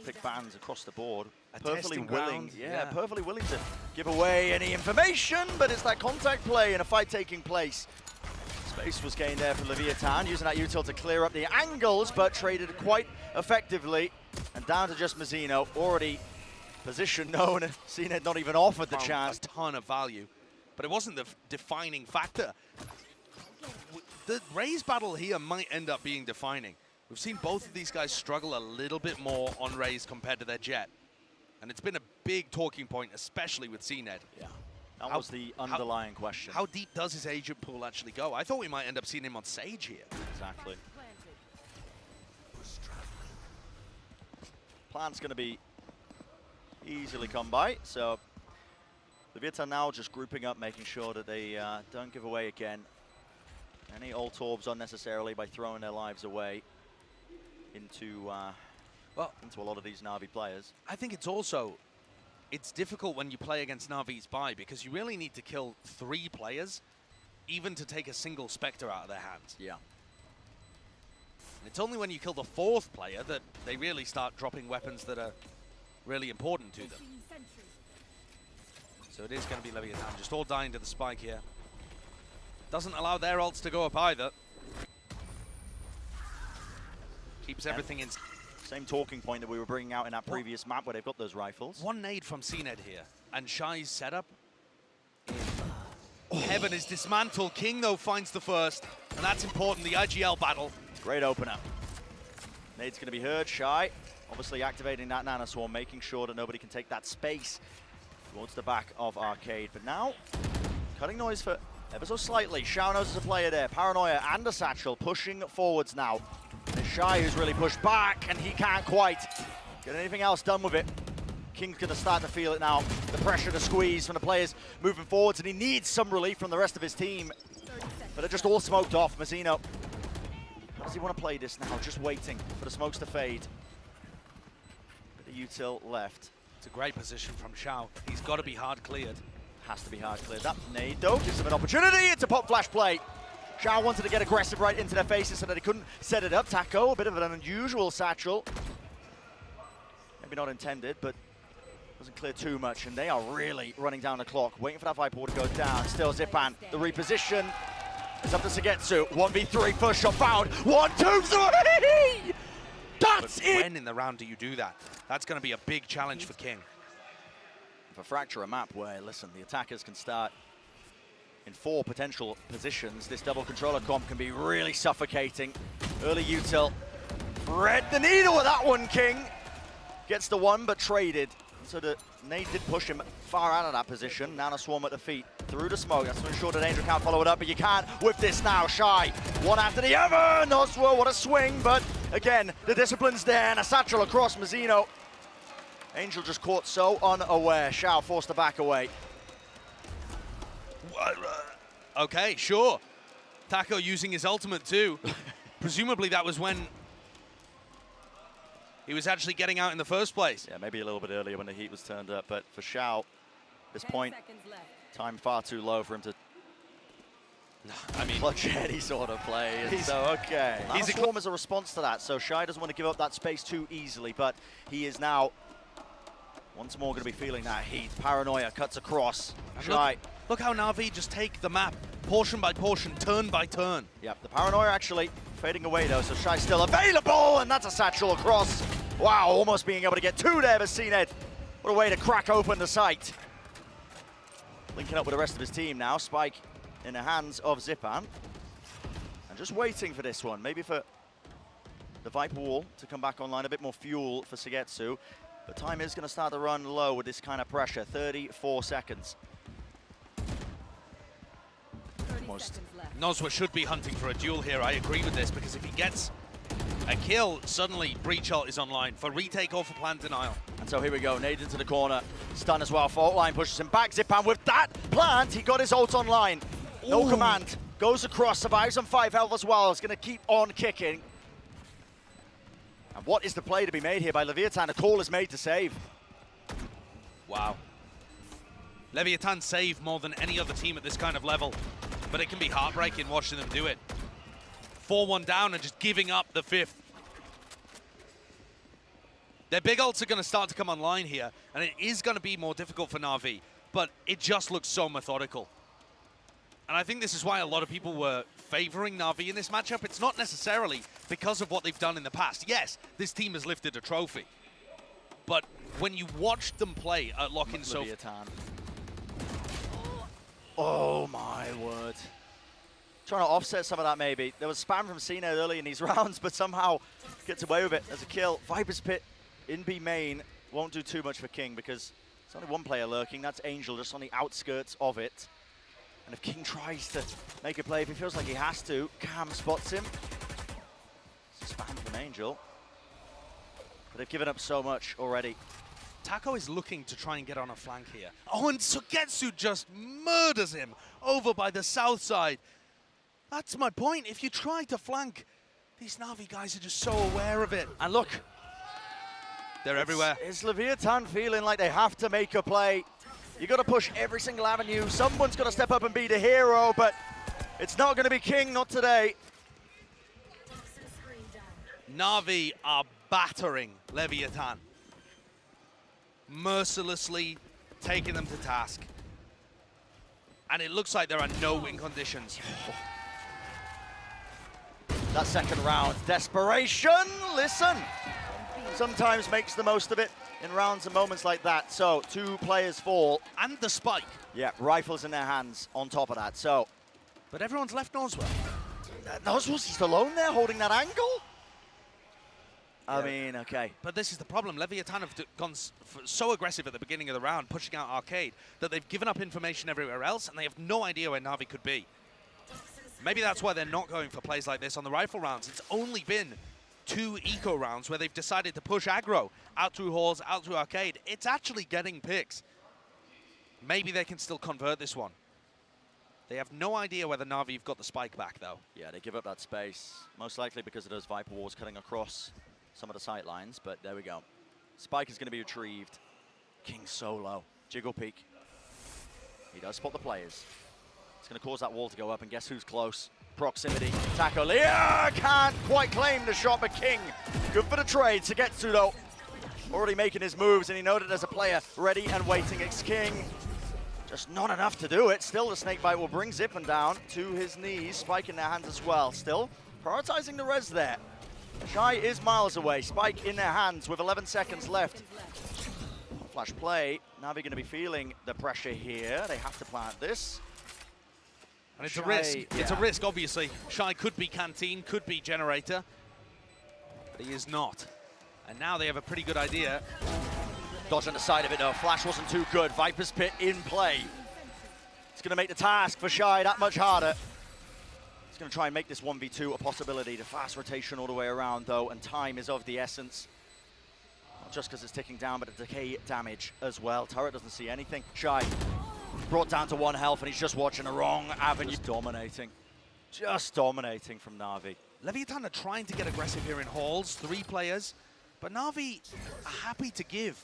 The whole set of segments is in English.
pick bans across the board. A Perfectly testing willing, ground, yeah, perfectly willing to give away any information, but it's that contact play and a fight taking place. Space was gained there for Leviatan, using that util to clear up the angles, but traded quite effectively. And down to just Mazzino, already position known, CNED not even offered the chance. A ton of value, but it wasn't the defining factor. The Raze battle here might end up being defining. We've seen both of these guys struggle a little bit more on Raze compared to their Jet. And it's been a big talking point, especially with CNED. Yeah, that was the underlying question. How deep does his agent pool actually go? I thought we might end up seeing him on Sage here. Exactly. Plan's going to be easily come by, so Leviatan now just grouping up, making sure that they don't give away again any ult orbs unnecessarily by throwing their lives away into a lot of these Navi players. I think it's difficult when you play against Navi's buy because you really need to kill 3 players even to take a single Spectre out of their hands. Yeah. And it's only when you kill the 4th player that they really start dropping weapons that are really important to them. So it is going to be Leviatan just all dying to the spike here. Doesn't allow their ults to go up either. Keeps everything in. Same talking point that we were bringing out in that previous map where they've got those rifles. One nade from CNED here, and Shy's setup. Heaven is dismantled. King, though, finds the first, and that's important, the IGL battle. Great opener. Nade's going to be heard. Shy, obviously activating that Nano Swarm, making sure that nobody can take that space towards the back of Arcade. But now, cutting noise for ever so slightly. Shao knows there's a player there. Paranoia and a Satchel pushing forwards now. It's Shy who's really pushed back, and he can't quite get anything else done with it. King's going to start to feel it now. The pressure to squeeze from the players moving forwards, and he needs some relief from the rest of his team. But they're just all smoked off. Mazzino, how does he want to play this now? Just waiting for the smokes to fade. But the util left. It's a great position from Shao. He's got to be hard cleared. Has to be hard cleared. That nade, though, gives him an opportunity. It's a pop flash play. Shao wanted to get aggressive right into their faces so that he couldn't set it up. Taco, a bit of an unusual satchel. Maybe not intended, but doesn't clear too much. And they are really running down the clock, waiting for that Viper wall to go down. Still Zipan, the reposition. It's up to Sugetsu. 1v3, first shot found. 1, 2, 3! That's it! When in the round do you do that? That's going to be a big challenge for King. For Fracture, a map where, listen, the attackers can start in 4 potential positions. This double controller comp can be really suffocating. Early util. Thread the needle with that one, King. Gets the 1, but traded. So the nade did push him far out of that position. Nano Swarm at the feet. Through the smoke. That's to ensure that Angel can't follow it up, but you can't with this now. Shy. One after the other. Noswell, what a swing, but again, the discipline's there, and a satchel across Mazzino. Angel just caught so unaware. Shao forced to back away. Okay, sure. Taco using his ultimate too. Presumably that was when he was actually getting out in the first place. Yeah, maybe a little bit earlier when the heat was turned up, but for Shao, this point, time far too low for him to clutch any sort of play. And so, okay. He's a Swarm as a response to that, so Shy doesn't want to give up that space too easily, but he is now once more going to be feeling that heat. Paranoia cuts across. Shy. Look how Navi just take the map, portion by portion, turn by turn. Yep, the Paranoia actually fading away though, so Shy's still available, and that's a satchel across. Wow, almost being able to get 2 there for CNED. What a way to crack open the site. Linking up with the rest of his team now. Spike in the hands of Zipan. And just waiting for this one, maybe for the Viper wall to come back online, a bit more fuel for Sugetsu. But time is going to start to run low with this kind of pressure. 34 seconds. Almost. Noswa should be hunting for a duel here. I agree with this, because if he gets a kill, suddenly Breach ult is online for retake or for plant denial. And so here we go, nade into the corner. Stun as well, fault line pushes him back. Zipan with that plant, he got his ult online. No command, goes across, survives on 5 health as well. Is going to keep on kicking. And what is the play to be made here by Leviatan? A call is made to save. Wow. Leviatan save more than any other team at this kind of level, but it can be heartbreaking watching them do it. 4-1 down and just giving up the 5th. Their big ults are going to start to come online here, and it is going to be more difficult for Navi, but it just looks so methodical. And I think this is why a lot of people were favoring Navi in this matchup. It's not necessarily because of what they've done in the past. Yes, this team has lifted a trophy, but when you watch them play at Lock-in so... Leviatan. Oh my word. Trying to offset some of that maybe. There was spam from Cena early in these rounds, but somehow gets away with it as a kill. Viper's Pit in B main won't do too much for King because there's only one player lurking. That's Angel just on the outskirts of it. And if King tries to make a play, if he feels like he has to, Cam spots him. Spam from Angel. But they've given up so much already. Taco is looking to try and get on a flank here. Oh, and Sugetsu just murders him over by the south side. That's my point. If you try to flank, these Navi guys are just so aware of it. And look. They're everywhere. Is Leviatan feeling like they have to make a play? You got to push every single avenue. Someone's got to step up and be the hero, but it's not going to be King, not today. Navi are battering Leviatan. Mercilessly taking them to task. And it looks like there are no win conditions. That second round, desperation, listen. Sometimes makes the most of it in rounds and moments like that. So 2 players fall. And the spike. Yeah, rifles in their hands on top of that, so. But everyone's left Noswell. Noswell's just alone there holding that angle? I mean, okay. But this is the problem. Leviatan have gone so aggressive at the beginning of the round, pushing out Arcade, that they've given up information everywhere else, and they have no idea where Navi could be. Maybe that's why they're not going for plays like this on the rifle rounds. It's only been 2 eco rounds where they've decided to push aggro out through halls, out through Arcade. It's actually getting picks. Maybe they can still convert this one. They have no idea whether Navi have got the spike back, though. Yeah, they give up that space, most likely because of those Viper walls cutting across some of the sight lines, but there we go. Spike is going to be retrieved. King solo. Jiggle peek. He does spot the players. It's going to cause that wall to go up, and guess who's close? Proximity. Taco Leah can't quite claim the shot, but King, good for the trade. Sugetsu, though, already making his moves, and he noted there's a player ready and waiting. It's King. Just not enough to do it. Still, the snakebite will bring Zippin down to his knees. Spike in their hands as well. Still, prioritizing the res there. Shy is miles away. Spike in their hands with 11 seconds left. Flash play. Navi going to be feeling the pressure here. They have to plant this. And it's Shy, a risk. yeah. It's a risk, obviously. Shy could be Canteen, could be Generator, but he is not. And now they have a pretty good idea. Dodge on the side of it, though. Flash wasn't too good. Viper's Pit in play. It's going to make the task for Shy that much harder. He's going to try and make this 1v2 a possibility. The fast rotation all the way around, though, and time is of the essence. Not just because it's ticking down, but the decay damage as well. Turret doesn't see anything. Shy brought down to 1 health, and he's just watching the wrong avenue. Just dominating from Navi. Leviatan are trying to get aggressive here in halls, 3 players, but Navi are happy to give.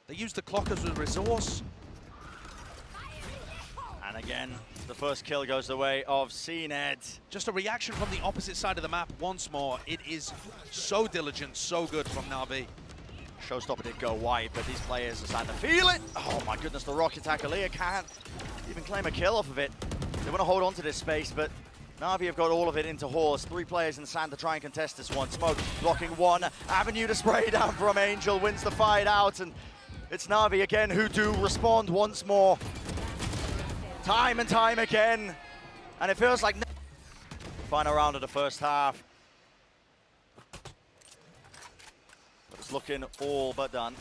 They use the clock as a resource. And again, the first kill goes the way of CNED. Just a reaction from the opposite side of the map once more. It is so diligent, so good from Navi. Showstopper did go wide, but these players are starting to feel it. Oh my goodness, the rocket attack. Aaliyah can't even claim a kill off of it. They want to hold on to this space, but Navi have got all of it into halls. 3 players in sand to try and contest this one. Smoke blocking 1 avenue to spray down from Angel, wins the fight out, and it's Navi again who do respond once more. Time and time again, and it feels like final round of the first half. But it's looking all but done.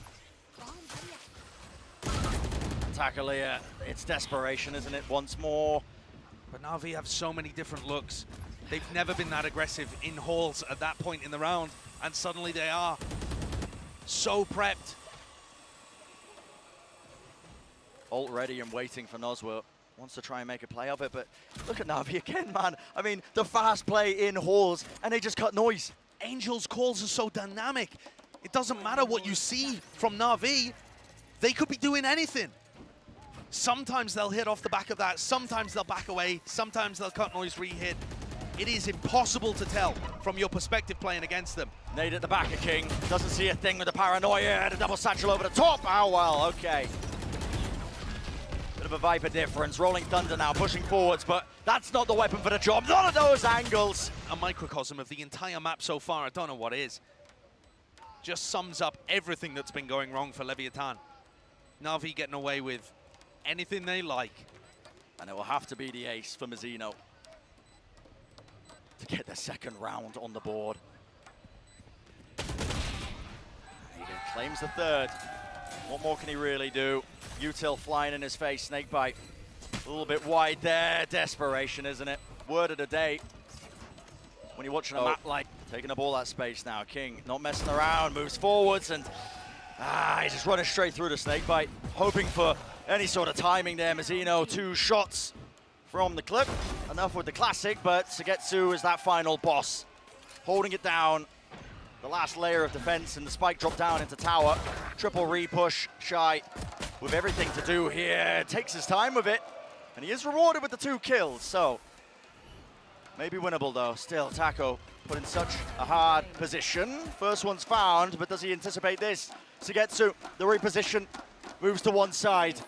Takalia, it's desperation, isn't it? Once more. But Navi have so many different looks. They've never been that aggressive in halls at that point in the round, and suddenly they are so prepped. Ult ready and waiting for Noswell. Wants to try and make a play of it, but look at Navi again, man. I mean, the fast play in halls, and they just cut noise. Angel's calls are so dynamic. It doesn't matter what you see from Navi. They could be doing anything. Sometimes they'll hit off the back of that. Sometimes they'll back away. Sometimes they'll cut noise, re-hit. it is impossible to tell from your perspective playing against them. Nade at the back of King. Doesn't see a thing with the paranoia. The double satchel over the top. Oh, well, okay. Bit of a Viper difference. Rolling Thunder now pushing forwards, but that's not the weapon for the job. None of those angles. A microcosm of the entire map so far. I don't know what is. Just sums up everything that's been going wrong for Leviatan. Navi getting away with anything they like. And it will have to be the ace for Mazzino to get the second round on the board. He claims the third. What more can he really do? Util flying in his face, snakebite. A little bit wide there. Desperation, isn't it? Word of the day. When you're watching a map like taking up all that space now. King not messing around, moves forwards, and he's just running straight through the snakebite, hoping for any sort of timing there. Mazzino, 2 shots from the clip. Enough with the classic, but Sugetsu is that final boss, holding it down. The last layer of defense, and the spike drop down into tower. Triple repush. Shy with everything to do here. Takes his time with it, and he is rewarded with the 2 kills, so maybe winnable though. Still, Taco put in such a hard position. First one's found, but does he anticipate this? Sugetsu, the reposition, moves to one side.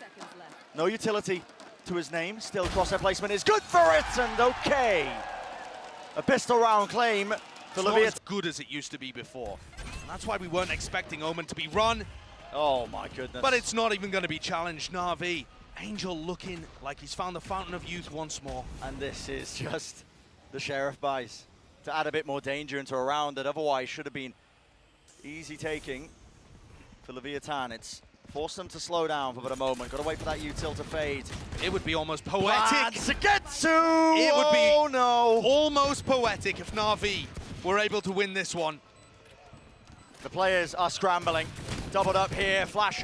No utility to his name. Still, crosshair placement is good for it, and okay. A pistol round claim for Leviatan. Leviatan. As good as it used to be before. And that's why we weren't expecting Omen to be run. Oh my goodness. But it's not even going to be challenged. Navi, Angel looking like he's found the fountain of youth once more. And this is just the Sheriff buys to add a bit more danger into a round that otherwise should have been easy taking for Leviatan. It's forced them to slow down for about a moment. Got to wait for that util to fade. It would be almost poetic. Sugetsu! It would be oh, no. almost poetic if Navi were able to win this one. The players are scrambling. Doubled up here, flash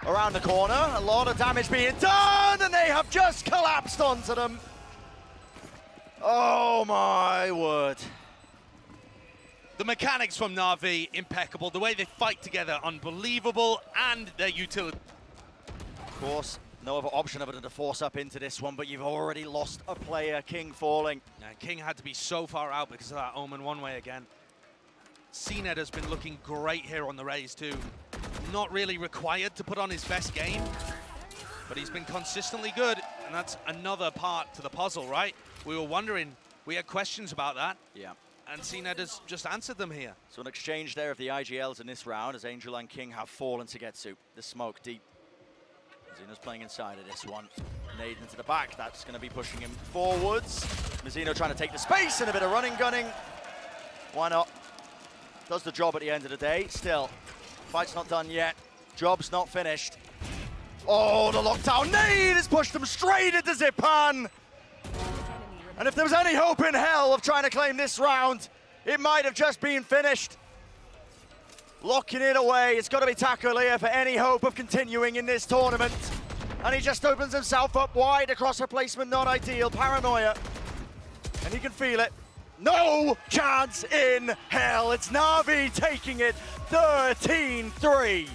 around the corner. A lot of damage being done, and they have just collapsed onto them. Oh my word. The mechanics from Navi, impeccable. The way they fight together, unbelievable, and their utility. Of course, no other option other than to force up into this one, but you've already lost a player. King falling. And King had to be so far out because of that Omen one way again. CNED has been looking great here on the Rays too. Not really required to put on his best game, but he's been consistently good, and that's another part to the puzzle, right? We were wondering, we had questions about that. Yeah. And CNED has just answered them here. So an exchange there of the IGLs in this round as Angel and King have fallen to Getsu. The smoke deep. Mazzino's playing inside of this one. Nade into the back. That's going to be pushing him forwards. Mazzino trying to take the space and a bit of running gunning. Why not? Does the job at the end of the day. Still, fight's not done yet. Job's not finished. Oh, the lockdown nade has pushed them straight into Zipan. And if there was any hope in hell of trying to claim this round, it might have just been finished. Locking it away. It's got to be Taco Lear for any hope of continuing in this tournament. And he just opens himself up wide across her placement. Not ideal. Paranoia. And he can feel it. No chance in hell. It's Navi taking it 13-3.